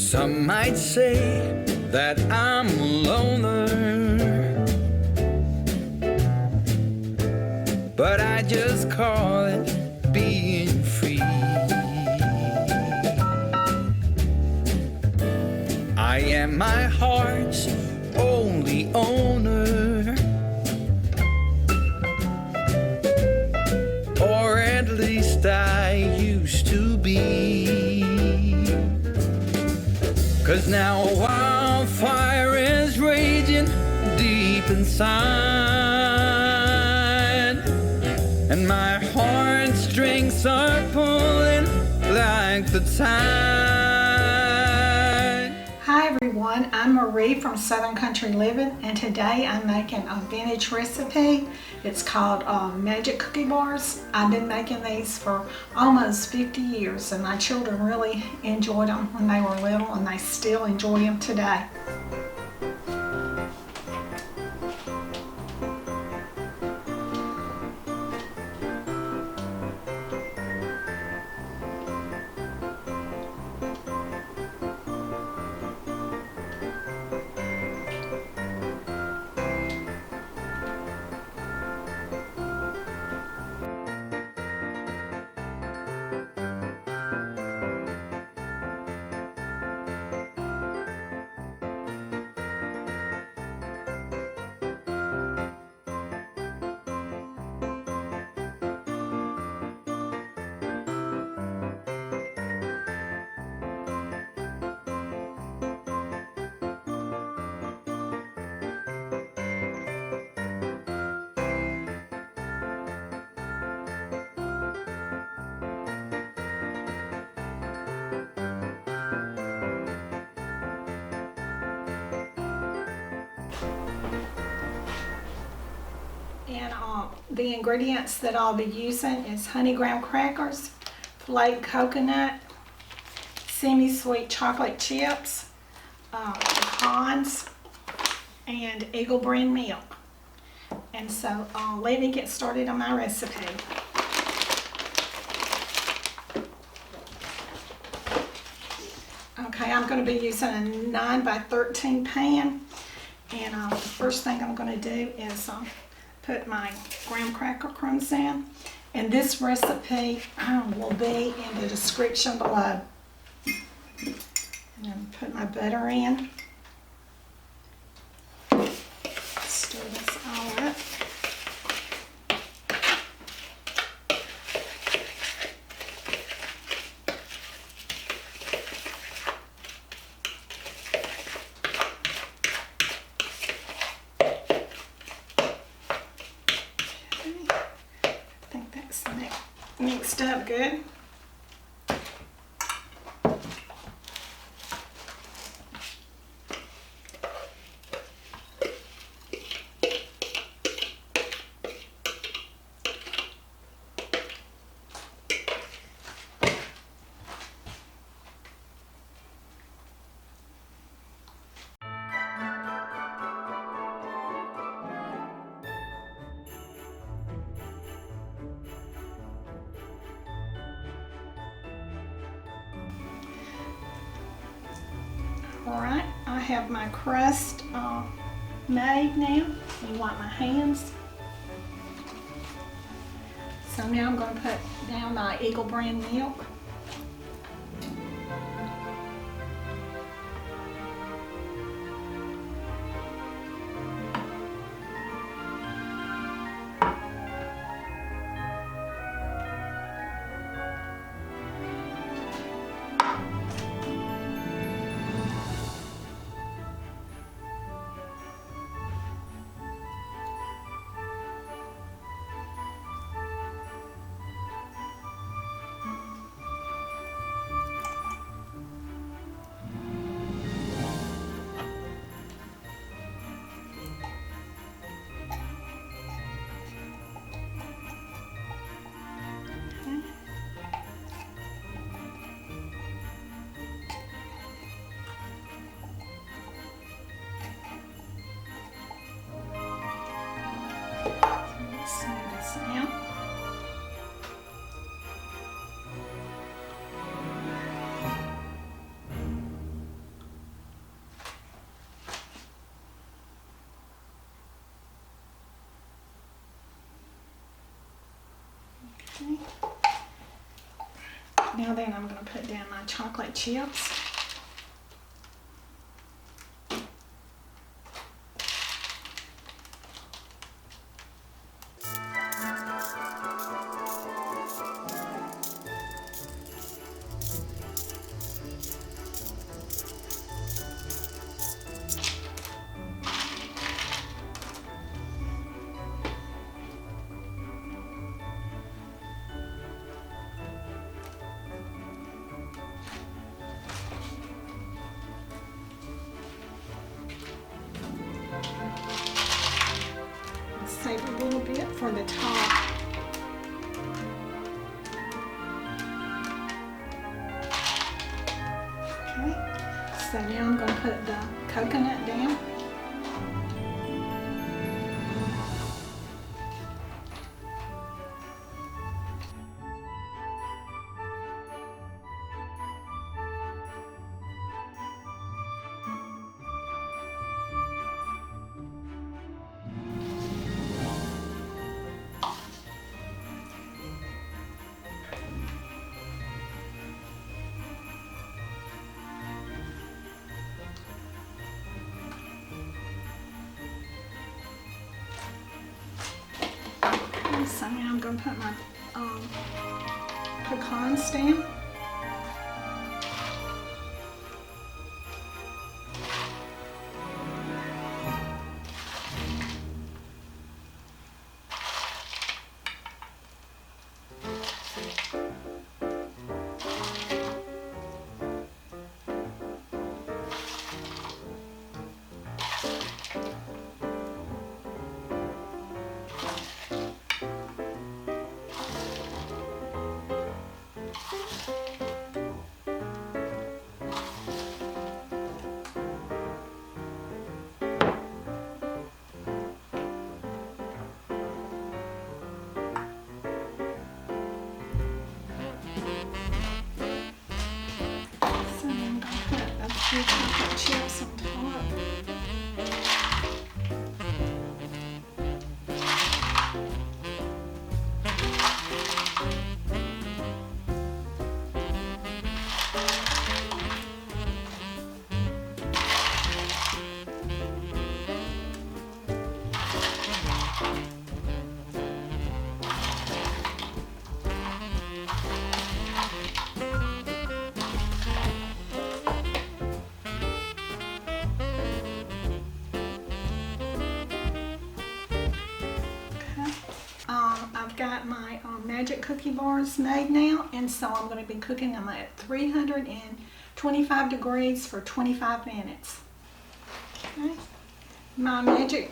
Some might say that I'm a loner, but I just call it being free. I am my heart's only owner, or at least I used to be. 'Cause now a wildfire is raging deep inside, and my heartstrings are pulling like the tide. Hi everyone, I'm Marie from Southern Country Living, and today I'm making a vintage recipe. It's called Magic Cookie Bars. I've been making these for almost 50 years, and my children really enjoyed them when they were little, and they still enjoy them today. And the ingredients that I'll be using is honey graham crackers, flaked coconut, semi-sweet chocolate chips, pecans, and Eagle brand milk. And so let me get started on my recipe. Okay, I'm going to be using a 9 by 13 pan, and the first thing I'm going to do is put my graham cracker crumbs in, and this recipe will be in the description below. And put my butter in. Stir this all up. Mixed up good. Alright, I have my crust made now. You want my hands. So now I'm going to put down my Eagle brand milk. Now then I'm going to put down my chocolate chips. Save a little bit for the top. Okay, so now I'm going to put the coconut down. So now I'm going to put my pecans down. Chocolate chips on top. I've got my magic cookie bars made now, and so I'm going to be cooking them at 325 degrees for 25 minutes. Okay. My magic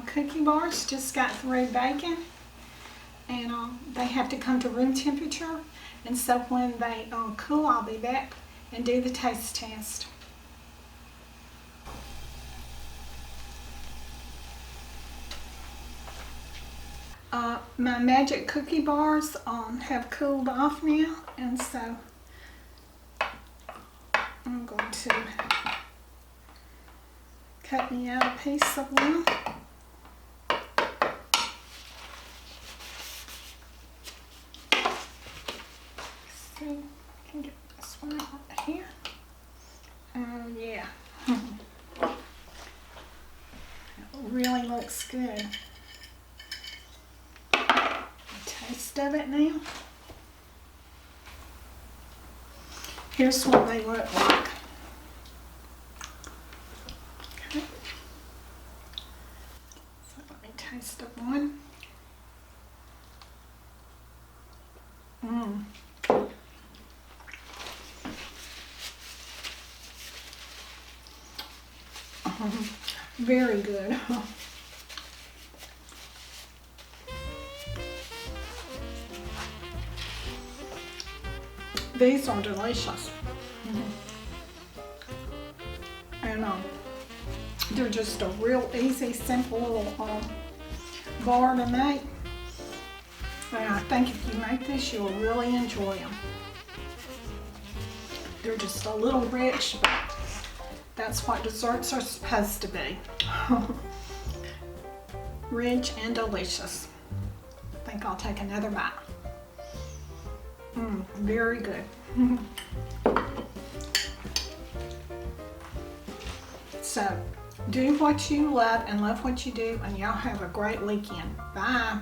cookie bars just got through baking, and they have to come to room temperature, and so when they cool, I'll be back and do the taste test. My magic cookie bars have cooled off now, and so I'm going to cut me out a piece of one. So I can get this one right here. Yeah. It really looks good. Taste of it now. Here's what they look like. Okay. So let me taste of one. Very good. These are delicious. And they're just a real easy, simple little bar to make. And I think if you make this, you'll really enjoy them. They're just a little rich, but that's what desserts are supposed to be. Rich and delicious. I think I'll take another bite. Very good. So, do what you love and love what you do, and y'all have a great weekend. Bye.